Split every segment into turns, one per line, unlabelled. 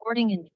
Recording in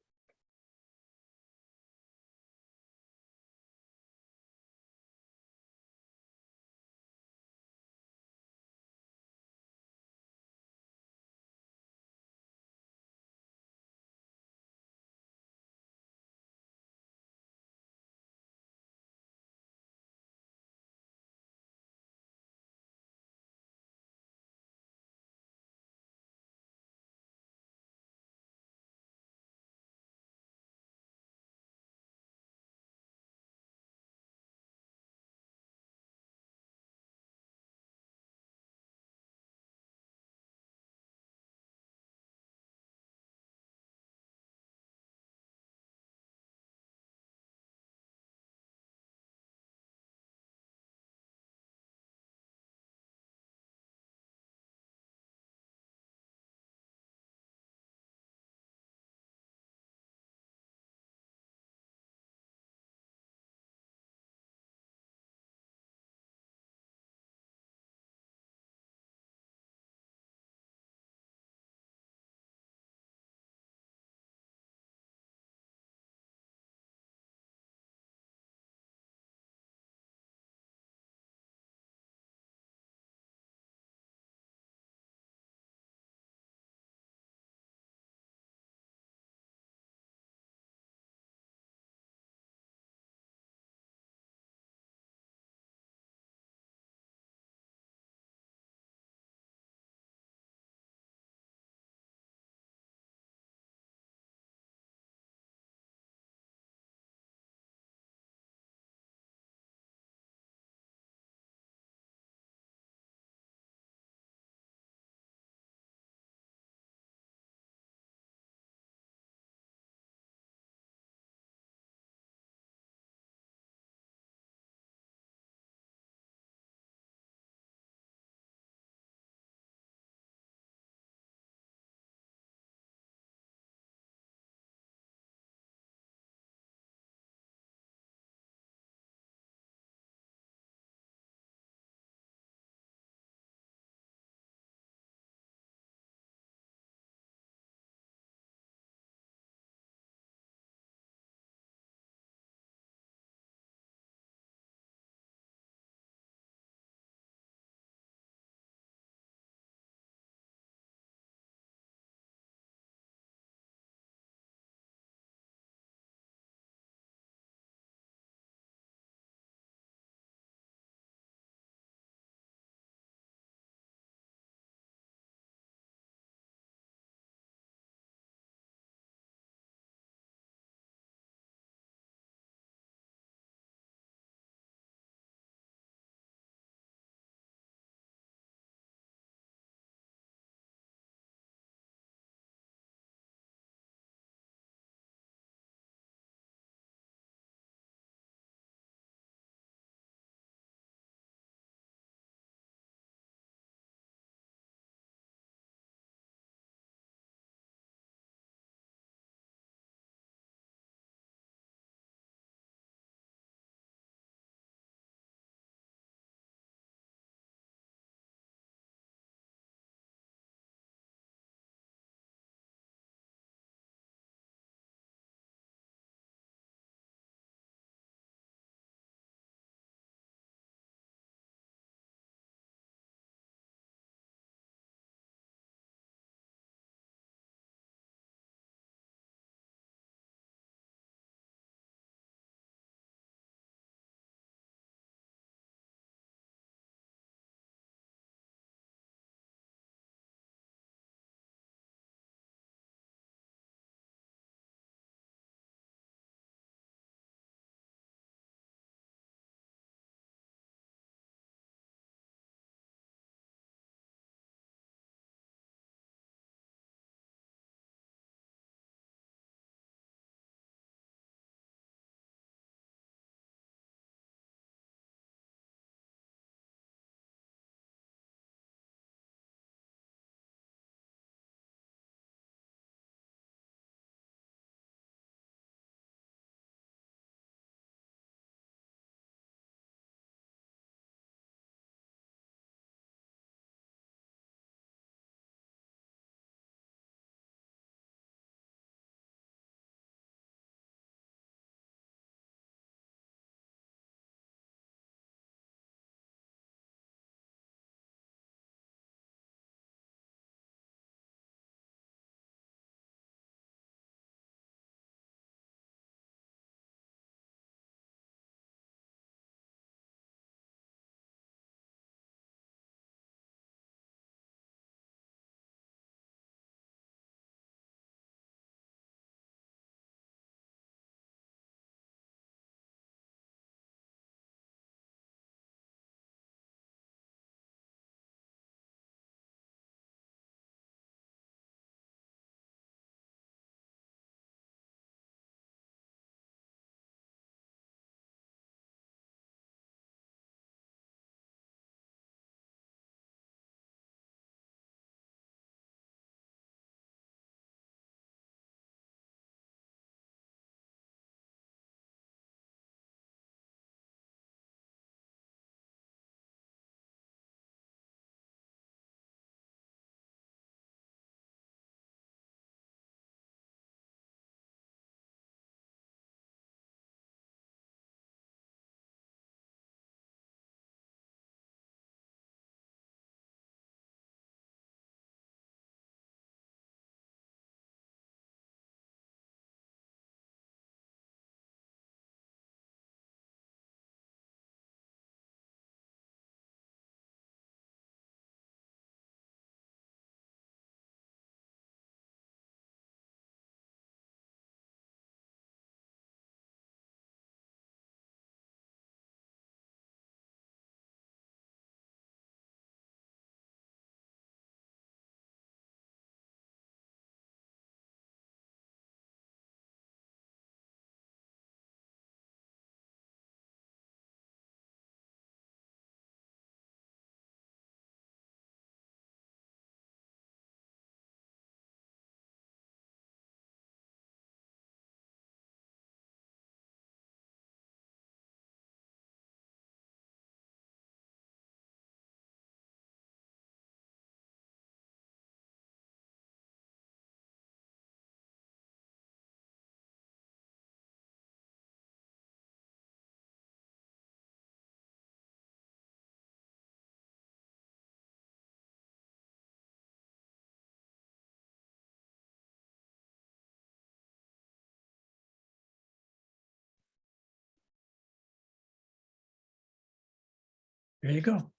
There you go.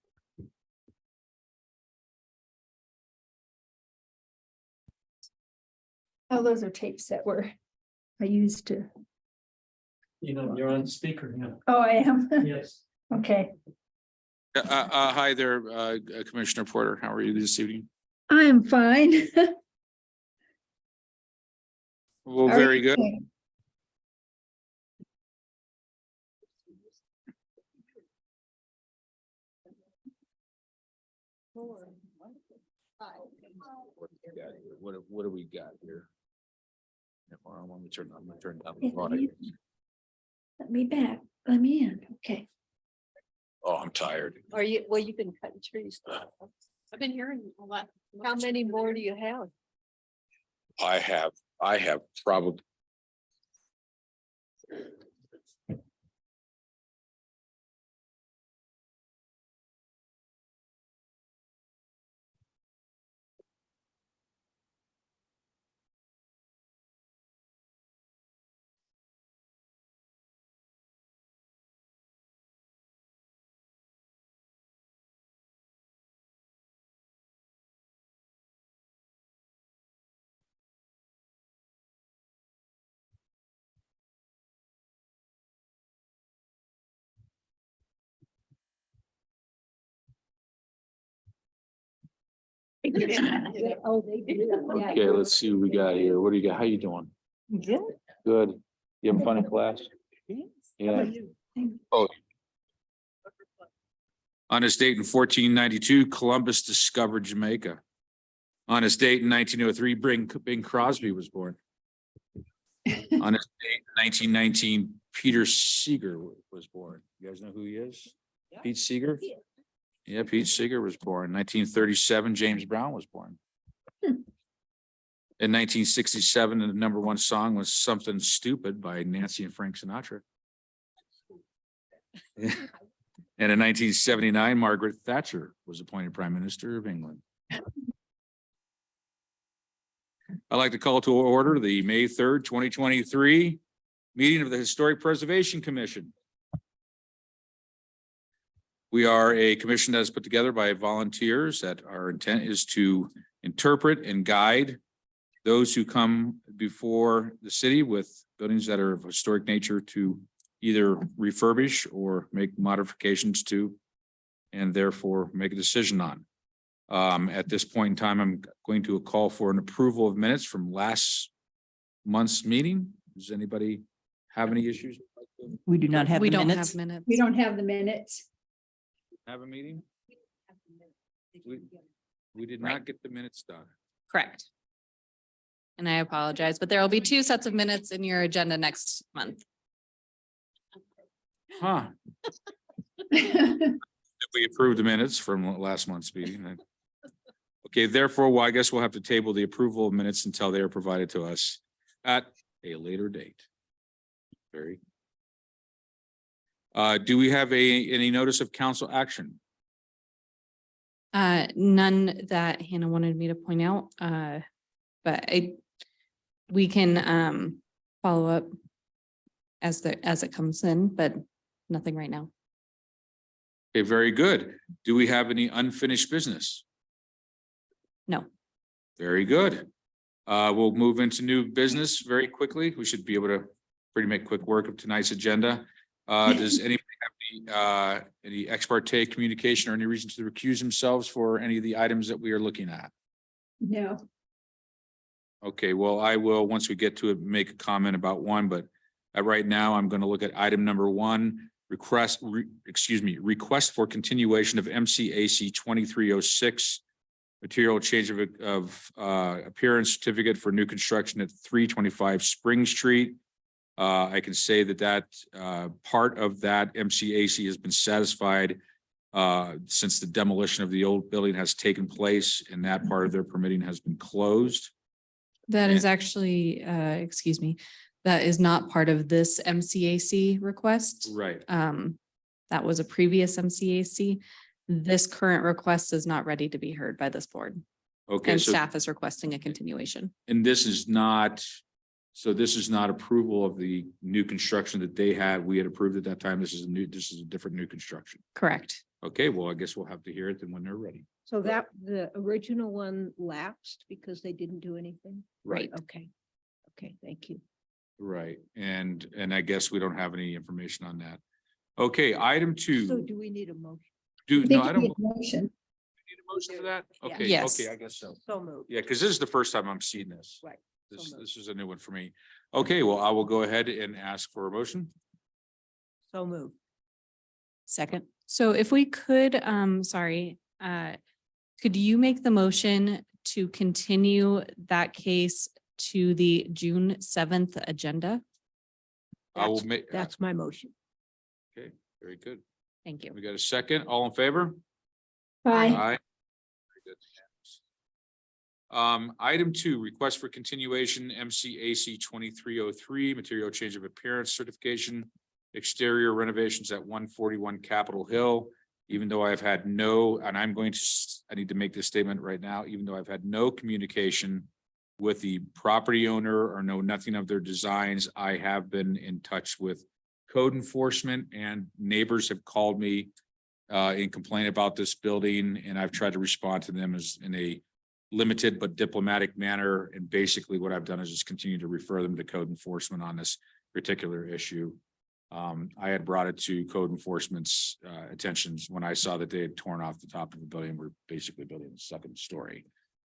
Oh, those are tapes that I used to.
You know, you're on speaker now.
Oh, I am.
Yes.
Okay.
Hi there, Commissioner Porter. How are you this evening?
I'm fine.
Well,
How are
very
you
good.
doing?
What do we got here? Let me turn down
Yeah,
the volume.
Let me back. Let me in. Okay.
Oh, I'm tired.
Are you, well, you've been cutting trees. I've been hearing a lot. How many more do you have?
I have probably.
Oh, they do. Yeah.
Okay, let's see what we got here. What do you got? How you doing?
Good.
Good. You having fun in class? Yeah. Oh. On this date in 1492, Columbus discovered Jamaica. On this date in 1903, Bing Crosby was born. On this date in 1919, Peter Seeger was born. You guys know who he is? Pete Seeger? Yeah, Pete Seeger was born. 1937, James Brown was born. In 1967, the #1 song was Something Stupid by Nancy and Frank Sinatra. Yeah. And in 1979, Margaret Thatcher was appointed Prime Minister of England. I'd like to call to order the May 3rd, 2023 meeting of the Historic Preservation Commission. We are a commission that is put together by volunteers that our intent is to interpret and guide those who come before the city with buildings that are of historic nature to either refurbish or make modifications to, and therefore make a decision on. At this point in time, I'm going to call for an approval of minutes from last month's meeting. Does anybody have any issues?
We do not have
We
the
don't
minutes.
have minutes.
We don't have the minutes.
Have a meeting? We did not get the minutes done.
Correct. And I apologize, but there will be 2 sets of minutes in your agenda next month.
Huh? If we approve the minutes from last month's meeting, then. Okay, therefore, well, I guess we'll have to table the approval of minutes until they are provided to us at a later date. Very. Do we have any notice of council action?
None that Hannah wanted me to point out, but we can follow up as it comes in, but nothing right now.
Okay, very good. Do we have any unfinished business?
No.
Very good. We'll move into new business very quickly. We should be able to pretty make quick work of tonight's agenda. Does anybody have any ex parte communication or any reason to recuse themselves for any of the items that we are looking at?
No.
Okay, well, I will, once we get to it, make a comment about one, but right now I'm going to look at item #1, request for continuation of MCAC 2306, material change of appearance certificate for new construction at 325 Spring Street. I can say that part of that MCAC has been satisfied since the demolition of the old building has taken place, and that part of their permitting has been closed.
That is actually, excuse me, that is not part of this MCAC request.
Right.
That was a previous MCAC. This current request is not ready to be heard by this board.
Okay.
And
So,
staff is requesting a continuation.
and this is not, so this is not approval of the new construction that they had. We had approved at that time. This is a different new construction.
Correct.
Okay, well, I guess we'll have to hear it then when they're ready.
So that the original one lapsed because they didn't do anything?
Right.
Okay. Okay, thank you.
Right, and I guess we don't have any information on that. Okay, item
So
2.
do we need a motion?
No, I don't need
Motion.
a motion for that.
Yeah.
Okay,
Yes.
okay, I guess so.
So moved.
Yeah, because this is the first time I'm seeing this.
Right.
This,
So moved.
this is a new one for me. Okay, well, I will go ahead and ask for a motion.
So moved.
Second. So if we could, could you make the motion to continue that case to the June 7th agenda?
I will
That's-
make,
That's my motion.
very good.
Thank you.
We got a second, all in favor?
Bye.
Aye. Very good. Item 2, request for continuation, MCAC 2303, material change of appearance certification, exterior renovations at 141 Capitol Hill. Even though I've had no, and I'm going to, I need to make this statement right now, even though I've had no communication with the property owner or know nothing of their designs, I have been in touch with code enforcement, and neighbors have called me and complained about this building, and I've tried to respond to them as in a limited but diplomatic manner. And basically what I've done is just continue to refer them to code enforcement on this particular issue. I had brought it to code enforcement's attentions when I saw that they had torn off the top of the building. We're basically building a second story.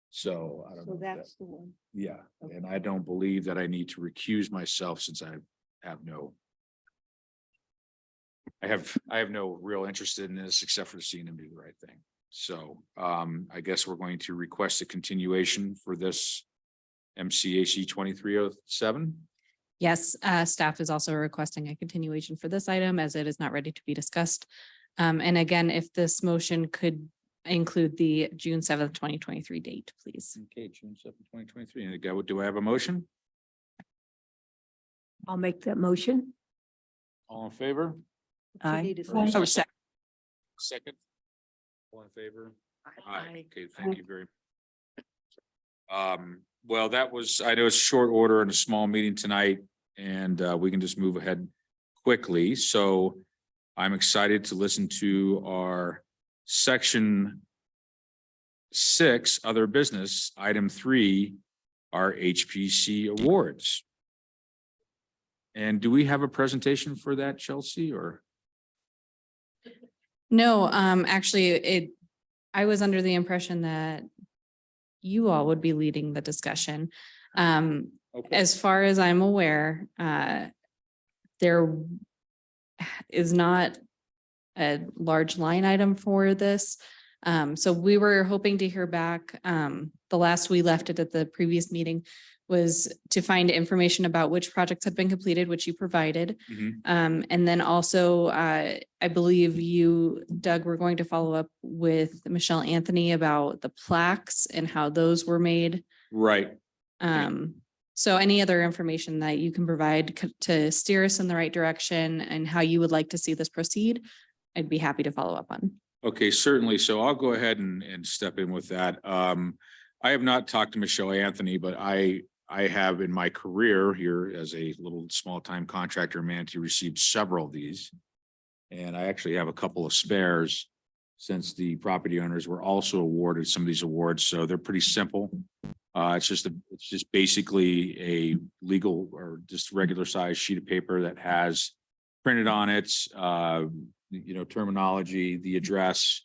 So I don't know.
So
if that-
that's the one.
Yeah, and I don't believe that I need to recuse myself since I have no. I have no real interest in this except for seeing him do the right thing. So I guess we're going to request a continuation for this MCAC 2307.
Yes, staff is also requesting a continuation for this item as it is not ready to be discussed. And again, if this motion could include the June 7th, 2023 date, please.
Okay, June 7th, 2023. And again, do I have a motion?
I'll make that motion.
All in favor?
You
Aye.
need a
Aye.
second.
Oh, second.
Second. All in favor? Aye.
Aye.
Okay, thank you very. Well, that was, I know it's short order in a small meeting tonight, and we can just move ahead quickly. So I'm excited to listen to our section 6, other business, item 3, our HPC awards. And do we have a presentation for that, Chelsea, or?
No, actually, I was under the impression that you all would be leading the discussion.
Okay.
As far as I'm aware, there is not a large line item for this. So we were hoping to hear back. The last we left it at the previous meeting was to find information about which projects had been completed, which you provided.
Mhm.
And then also, I believe you, Doug, were going to follow up with Michelle Anthony about the plaques and how those were made.
Right.
So any other information that you can provide to steer us in the right direction and how you would like to see this proceed, I'd be happy to follow up on.
Okay, certainly. So I'll go ahead and step in with that. I have not talked to Michelle Anthony, but I have in my career here as a little small-time contractor managed to receive several of these. And I actually have a couple of spares since the property owners were also awarded some of these awards. So they're pretty simple. It's just basically a legal or just regular size sheet of paper that has printed on it, terminology, the address,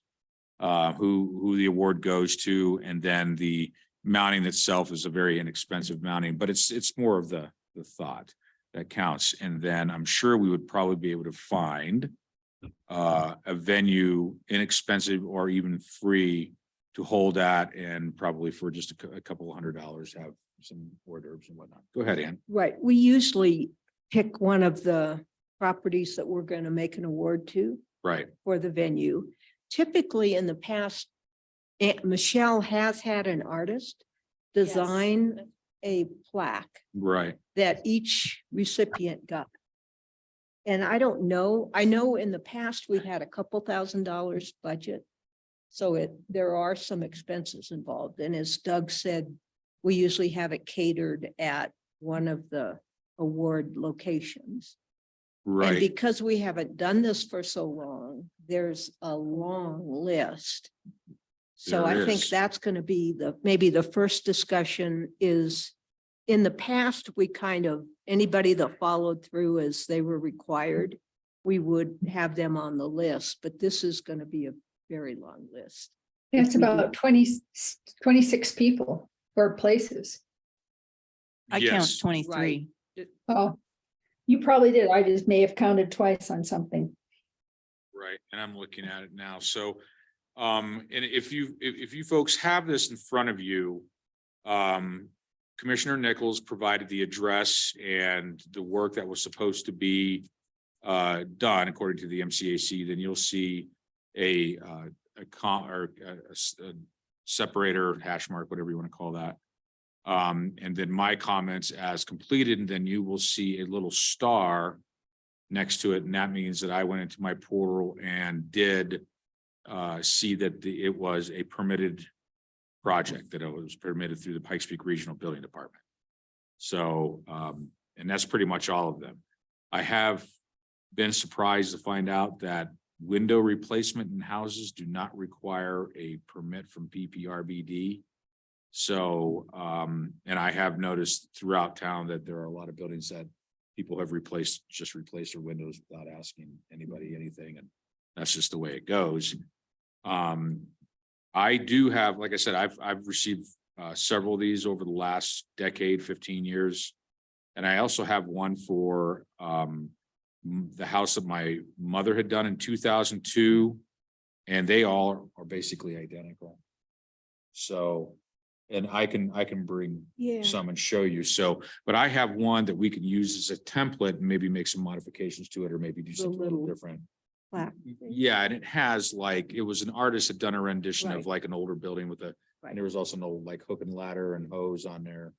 who the award goes to, and then the mounting itself is a very inexpensive mounting, but it's more of the thought that counts. And then I'm sure we would probably be able to find a venue inexpensive or even free to hold that, and probably for just a couple of $100 have some hors d'oeuvres and whatnot. Go ahead, Ann.
Right, we usually pick one of the properties that we're going to make an award to
Right.
for the venue. Typically in the past, Michelle has had an artist design a plaque
Right.
that each recipient got. And I don't know, I know in the past we had a couple $1,000s budget. So there are some expenses involved. And as Doug said, we usually have it catered at one of the award locations. And
right.
because we haven't done this for so long, there's a long list. So
There
I think
is.
that's going to be maybe the first discussion is, in the past, we kind of, anybody that followed through as they were required, we would have them on the list, but this is going to be a very long list.
That's
we do.
about 26 people for places.
I count
Yes,
23.
Oh, you probably did. I just may have counted twice on something.
right. And I'm looking at it now. So, and if you folks have this in front of you, Commissioner Nichols provided the address and the work that was supposed to be done according to the MCAC, then you'll see a separator, hash mark, whatever you want to call that. And then my comments as completed, and then you will see a little star next to it. And that means that I went into my portal and did see that it was a permitted project, that it was permitted through the Pikes Peak Regional Building Department. So, and that's pretty much all of them. I have been surprised to find out that window replacement in houses do not require a permit from PPRBD. So, and I have noticed throughout town that there are a lot of buildings that people have just replaced their windows without asking anybody anything, and that's just the way it goes. I do have, like I said, I've received several of these over the last decade, 15 years. And I also have one for the house that my mother had done in 2002, and they all are basically identical. So, and I can bring some and show you. So, but I have one that we can use as a template and maybe make some modifications to it, or maybe do something a little different.
Plaque.
Yeah, and it has like, it was an artist had done a rendition
Right.
of like an older building with a,
Right.
and there was also no like hook and ladder and hose on there.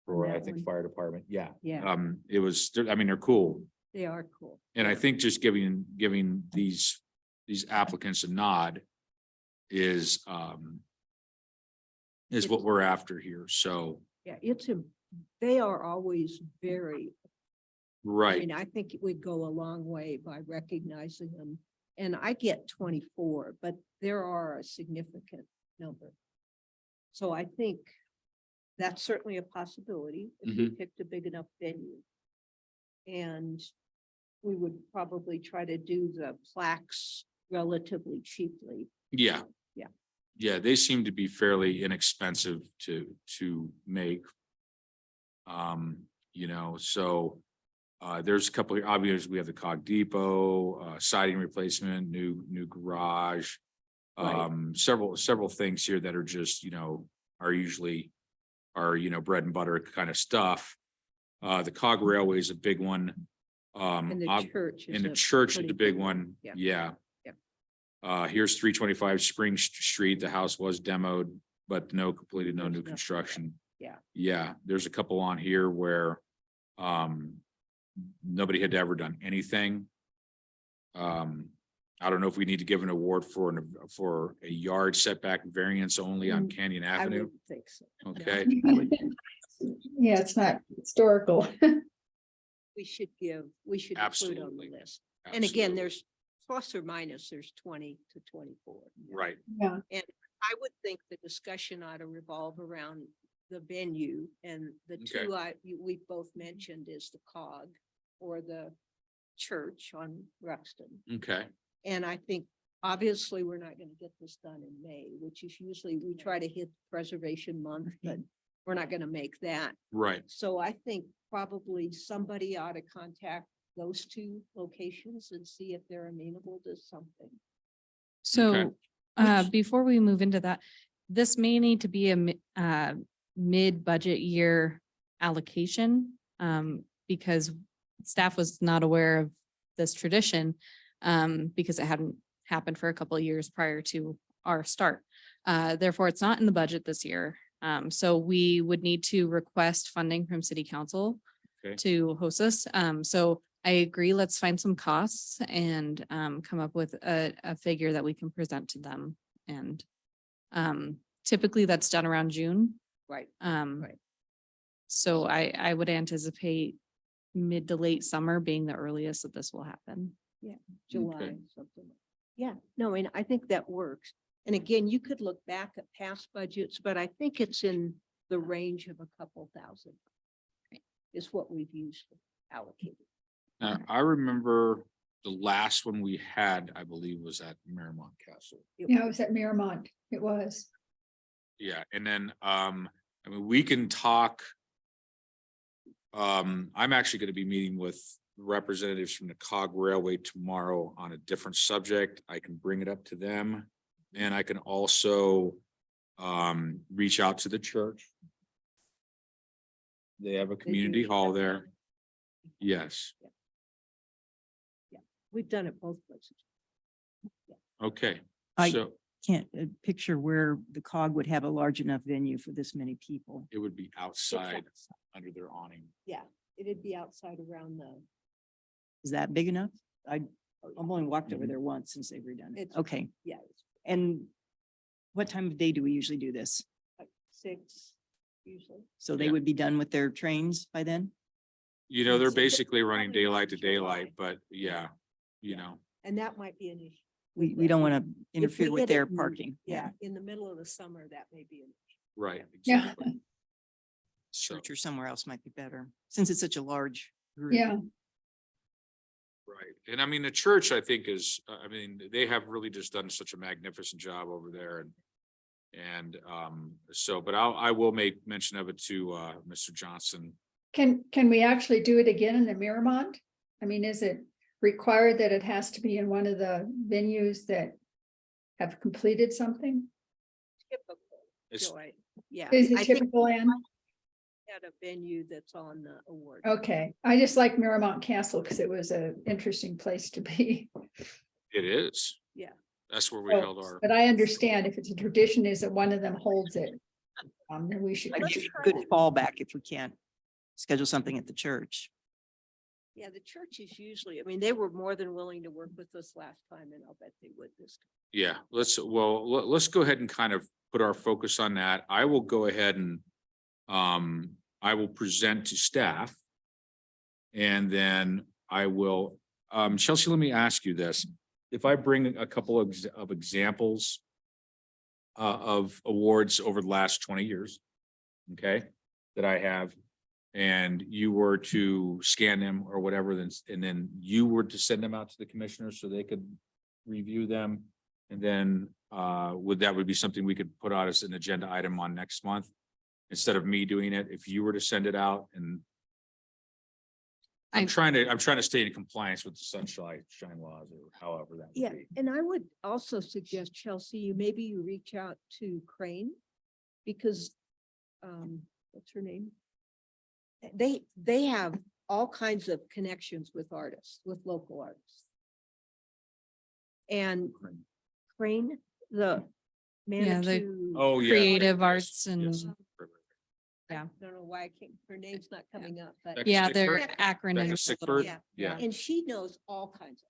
For
On
I
that
think
one.
fire department, yeah.
Yeah.
It was, I mean, they're cool.
They are cool.
And I think just giving these applicants a nod is what we're after here. So,
Yeah, they are always very, I
right,
mean, I think it would go a long way by recognizing them. And I get 24, but there are a significant number. So I think that's certainly a possibility if we picked a big enough venue. And we would probably try to do the plaques relatively cheaply.
yeah.
Yeah.
Yeah, they seem to be fairly inexpensive to make. You know, so there's a couple of obvious, we have the Cog Depot, siding replacement, new garage.
Right.
Several things here that are just, are usually bread and butter kind of stuff. The Cog Railway is a big one.
And the church.
And the
a
church is
pretty
the big
big
one.
Yeah.
Yeah.
Yeah.
Here's 325 Spring Street. The house was demoed, but no
There's
new
nothing
construction.
Yeah.
Yeah, there's a couple on here where nobody had ever done anything. I don't know if we need to give an award for a yard setback variance only on Canyon
I
Avenue.
wouldn't think so. No.
Okay,
Yeah, it's not historical.
We should include on
Absolutely.
the list. And again,
absolutely.
there's plus or minus, there's 20 to 24.
Right,
Yeah.
I would think the discussion ought to revolve around the venue, and the
Okay.
two we both mentioned is the COG or the church on Ruxton.
okay,
And I think obviously we're not going to get this done in May, which is usually we try to hit Preservation Month, but we're not going to make that.
right.
So I think probably somebody ought to contact those two locations and see if they're amenable to something.
So
Which-
before we move into that, this may need to be a mid-budget year allocation because staff was not aware of this tradition because it hadn't happened for a couple of years prior to our start. Therefore, it's not in the budget this year. So we would need to request funding from City Council
Okay.
to host us. So I agree, let's find some costs and come up with a figure that we can present to them. And typically that's done around June.
Right.
Um,
Right.
So I would anticipate mid to late summer being the earliest that this will happen.
July, something. Yeah, no, and I think that works. And again, you could look back at past budgets, but I think it's in the range of a couple thousand. Is what we've usually allocated.
I remember the last one we had, I believe, was at Marymount Castle.
Yeah, it was at Miramont. It was.
Yeah, and then, I mean, we can talk. I'm actually gonna be meeting with representatives from the Cog Railway tomorrow on a different subject. I can bring it up to them. And I can also, reach out to the church. They have a community hall there. Yes,
We've done it both places.
okay,
I-
so
Can't picture where the COG would have a large enough venue for this many people.
it would be outside under their awning.
Yeah, it'd be outside around the.
Is that big enough? I've only walked over there once since they've redone it.
It's-
Okay.
Yeah, it's
And what time of day do we usually do this?
like 6 usually.
So they
Yeah.
would be done with their trains by then?
You know, they're
It's- it's
basically running
probably
daylight to
July.
daylight, but yeah, you know,
And that might be an issue.
We don't want to interfere with
hit
their
it in-
parking.
Yeah, in the middle of the summer, that may be an issue.
right.
Yeah.
Exactly. So,
Church or somewhere else might be better, since it's such a large group.
Yeah,
right. And I mean, the church, I think is, I mean, they have really just done such a magnificent job over there and so, but I will make mention of it to Mr. Johnson.
can we actually do it again in the Miramont? I mean, is it required that it has to be in one of the venues that have completed something?
Typical,
It's,
Joy. Yeah.
Is
I
it
think
typical, Ann?
at a venue that's on the award.
Okay, I just like Miramont Castle because it was an interesting place to be.
it is.
Yeah.
That's where we
So,
held our,
But I understand if it's a tradition is that one of them holds it. Then we should.
Might be
continue.
a good fallback if we can't schedule something at the church.
Yeah, the church is usually, I mean, they were more than willing to work with us last time and I'll bet they would this time.
yeah, let's go ahead and kind of put our focus on that. I will go ahead and I will present to staff. And then I will, Chelsea, let me ask you this. If I bring a couple of examples of awards over the last 20 years, okay, that I have, and you were to scan them or whatever, then, and then you were to send them out to the commissioners so they could review them. And then would be something we could put out as an agenda item on next month? Instead of me doing it, if you were to send it out and I'm trying to stay in compliance with the sunshine laws or however that
Yeah,
would be.
and I would also suggest, Chelsea, you reach out to Crane because what's her name? They have all kinds of connections with artists, with local artists. And Crane, the
Yeah, they-
Manitou.
Oh, yeah.
Creative
Yes,
arts and
yes.
yeah.
I don't know why I can't, her name's not coming up, but.
Becca
Yeah,
Sickford?
their
Becca
acronyms. a little-
Sickford?
Yeah.
Yeah,
And she knows all kinds of.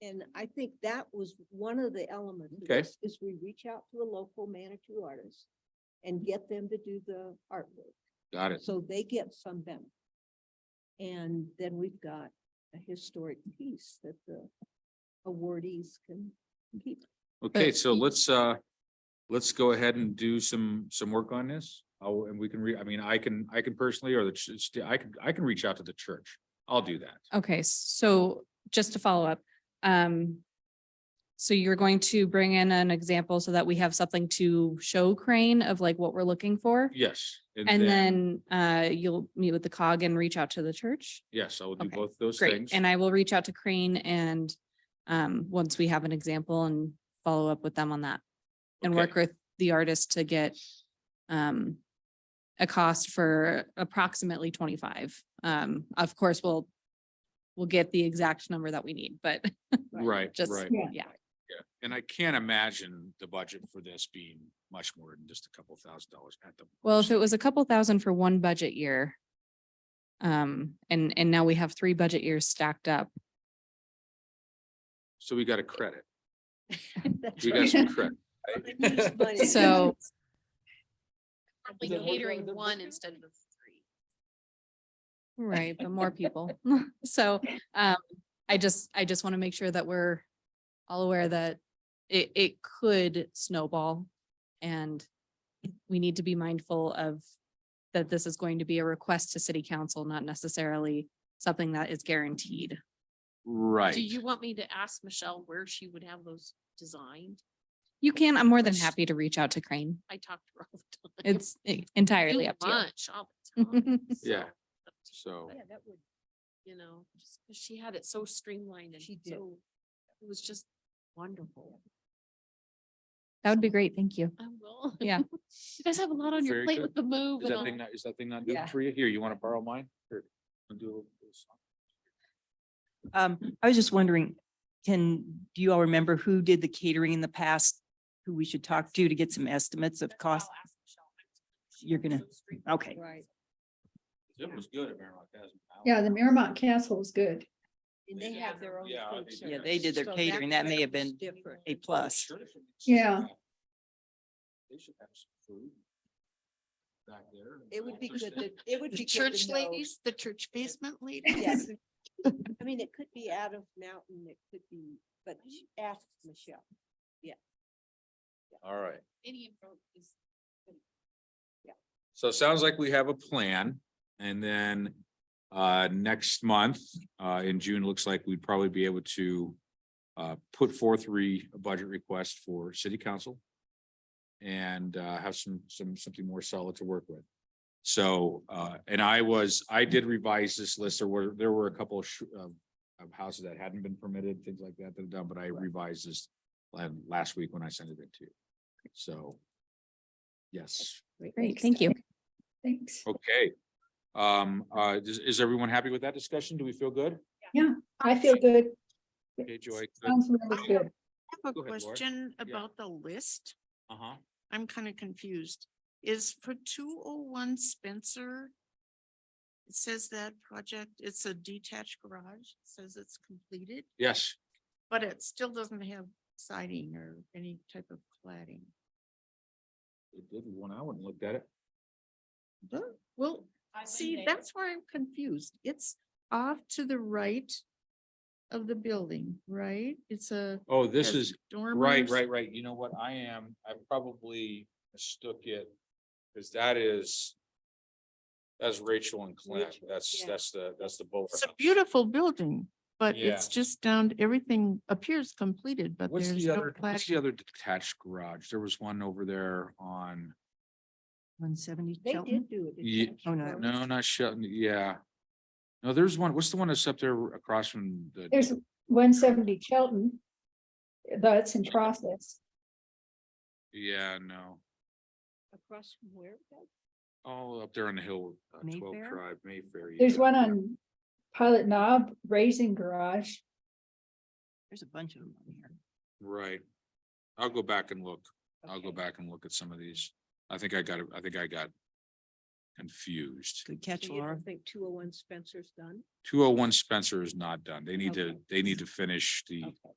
And I think that was one of the elements of
Okay.
this, is we reach out to a local Manitou artist and get them to do the artwork,
got it.
so they get some benefit. And then we've got a historic piece that the awardees can keep.
Okay,
But
so
y-
let's go ahead and do some work on this. Oh, and we can I mean, I can personally, or I can reach out to the church. I'll do that.
Okay, so just to follow up, so you're going to bring in an example so that we have something to show Crane of like what we're looking for?
Yes.
And then you'll meet with the COG and reach out to the church?
Yes, I will do
Okay,
both those
Great,
things.
and I will reach out to Crane and once we have an example and follow up with them on that. And work
Okay.
with the artist to get a cost for approximately 25. Of course, we'll get the exact number that we need, but
Right,
just,
right.
Yeah.
yeah.
Yeah, and I can't imagine the budget for this being much more than just a couple $1,000s at the.
Well, if
most.
it was a couple thousand for one budget year, and now we have 3 budget years stacked up.
So we got a credit.
That's
We
right.
got some credit.
Unused money.
So
Is that
Probably
work out
catering
with the
one
budget?
instead of 3.
Right, but more people. So, I just want to make sure that we're all aware that it could snowball. And we need to be mindful of that this is going to be a request to city council, not necessarily something that is guaranteed.
Right.
Do you want me to ask Michelle where she would have those designed?
You can, I'm more than happy to reach out to Crane.
I talk to her all the time.
It's entirely
Too
up to you.
much all the time.
Yeah.
So,
So,
Yeah, that would,
you know, just 'cause she had it so streamlined and
She did.
so, it was just wonderful.
That would be great. Thank you.
I will.
Yeah.
You guys have a lot on your
Very
plate
good.
with the move
is
and
that
all.
thing not, is that thing not good
Yeah.
for you? Here, you want to borrow mine? Here, I'll do a little song.
I was just wondering, do you all remember who did the catering in the past? Who we should talk to get some estimates of cost?
I'll ask Michelle.
You're gonna, okay.
right.
It was good at Merrimack Castle.
Yeah, the Miramont Castle was good.
And they have their own.
Yeah,
food
they do.
Yeah,
service,
they did their
so
catering. That may have
was
been
different.
a plus.
Yeah.
They should have some food. Back there.
It would be good, it would
The
be. good to
church
know.
ladies, the church basement ladies.
Yes. I mean, it could be out of mountain, it could be, but ask Michelle.
All right.
Any info is.
So it sounds like we have a plan. And then next month, in June, looks like we'd probably be able to put forth a budget request for city council. And have something more solid to work with. So and I did revise this list. There were a couple of of houses that hadn't been permitted, things like that that are done, but I revised this last week when I sent it in to you. So. Yes,
Great, thank you.
Thanks.
okay. Is everyone happy with that discussion? Do we feel good?
Yeah, I feel good.
Okay, Joy. good.
Sounds really good.
I have a
Go ahead, Laura.
question
Yeah.
about the list.
Uh-huh.
I'm kind of confused. Is for 201 Spencer? It says that project, it's a detached garage, it says it's completed,
Yes,
but it still doesn't have siding or any type of cladding.
it did one. I went and looked at it.
Well, see, that's where I'm confused. It's off to the right of the building, right? It's a.
Oh, this
has
is
dormers.
right. You know what? I probably mistook it. Cause that's Rachel and Clint.
Rachel,
That's
yeah.
the both.
It's a beautiful building, but it's
Yeah.
just down, everything appears completed, but
What's
there's
the
no
other, what's the
cladding.
other detached garage? There was one over there on,
170.
They
Shelton?
did do it.
Ye-
Oh, no.
no, not Shelton. Yeah. No, there's one. What's the one that's up there across from the?
There's 170 Shelton. That's in process.
Yeah, no.
Across from where? Doug?
Oh, up there on the hill, 12
Mayfair?
Drive, Mayfair.
There's
yeah.
one on Pilot Knob Raising Garage.
There's a bunch of them on here.
Right. I'll go back and look. I'll go
Okay.
back and look at some of these. I think I got confused.
Good catch,
So you
Laura.
don't think 201 Spencer's done?
201 Spencer is not done. They need
Okay.
to finish the,
Okay.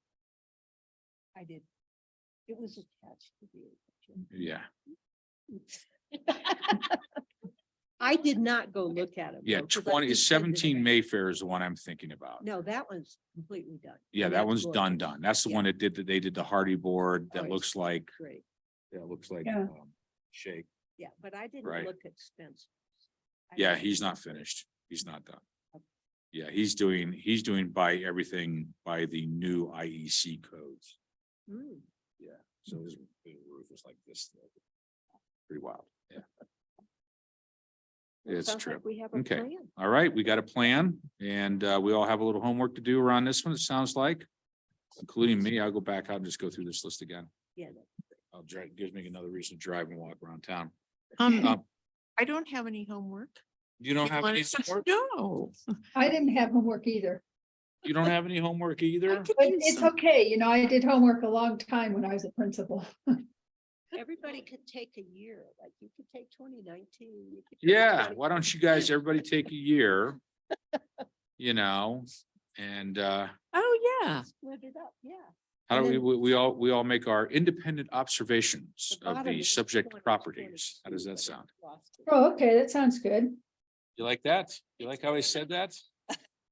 I did. It was attached to the.
yeah,
I did not go look at it.
yeah,
though, 'cause I
20,
just said that
17
I-
Mayfair is the one I'm thinking about.
No, that one's completely done.
Yeah,
And
that
that's
one's done.
gorgeous.
That's the
Yeah.
one that they did the hardy board that
Oh,
looks
it's
like,
Great,
Yeah.
shake.
yeah, but I didn't
Right.
look at Spencer.
Yeah, he's not finished. He's not done. Yeah, he's doing by everything by the new IEC codes.
Hmm.
Yeah, so his roof is like this. Pretty wild, yeah.
Well,
It's
sounds
true.
like We have a
Okay.
plan.
All right, we got a plan and we all have a little homework to do around this one, it sounds like. Including me, I'll go back out and just go through this list again.
Yeah.
I'll drive, gives me another reason to drive and walk around town.
Um,
Um,
I don't have any homework.
You don't
You
have
wanna
any
say-
homework?
No.
I didn't have homework either,
You don't have any homework either?
could
but
use
it's
some-
okay. You know, I did homework a long time when I was a principal.
Everybody could take a year, like you could take 2019. you could take
Yeah,
20
why don't you guys, everybody take a year? You know, and
Oh, yeah.
Split it up, yeah.
how do
And
we all make our independent observations
The
of
bottom
the
is
subject
20,
properties? How does
22,
that
but
sound?
it's lost it.
Oh, okay, that sounds good.
You like that? You like how I said that?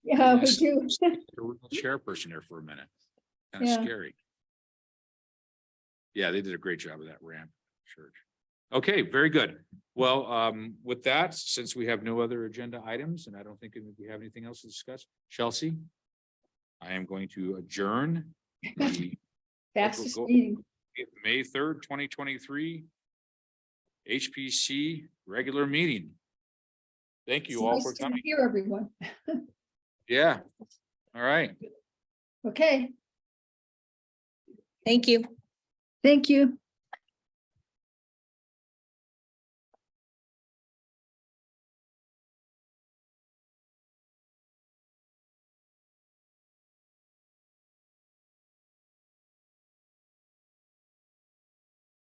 Yeah, we
Yes.
do.
A real chairperson there for a minute. Kind of
Yeah.
scary. Yeah, they did a great job of that ramp church. Okay, very good. Well, with that, since we have no other agenda items, and I don't think we have anything else to discuss, Chelsea, I am going to adjourn the
Fastest
go-
meeting.
May 3rd, 2023 HPC regular meeting. Thank you
It's
all
nice
for
to
coming.
hear everyone.
Yeah. All right.
Okay,
Thank you.
thank you.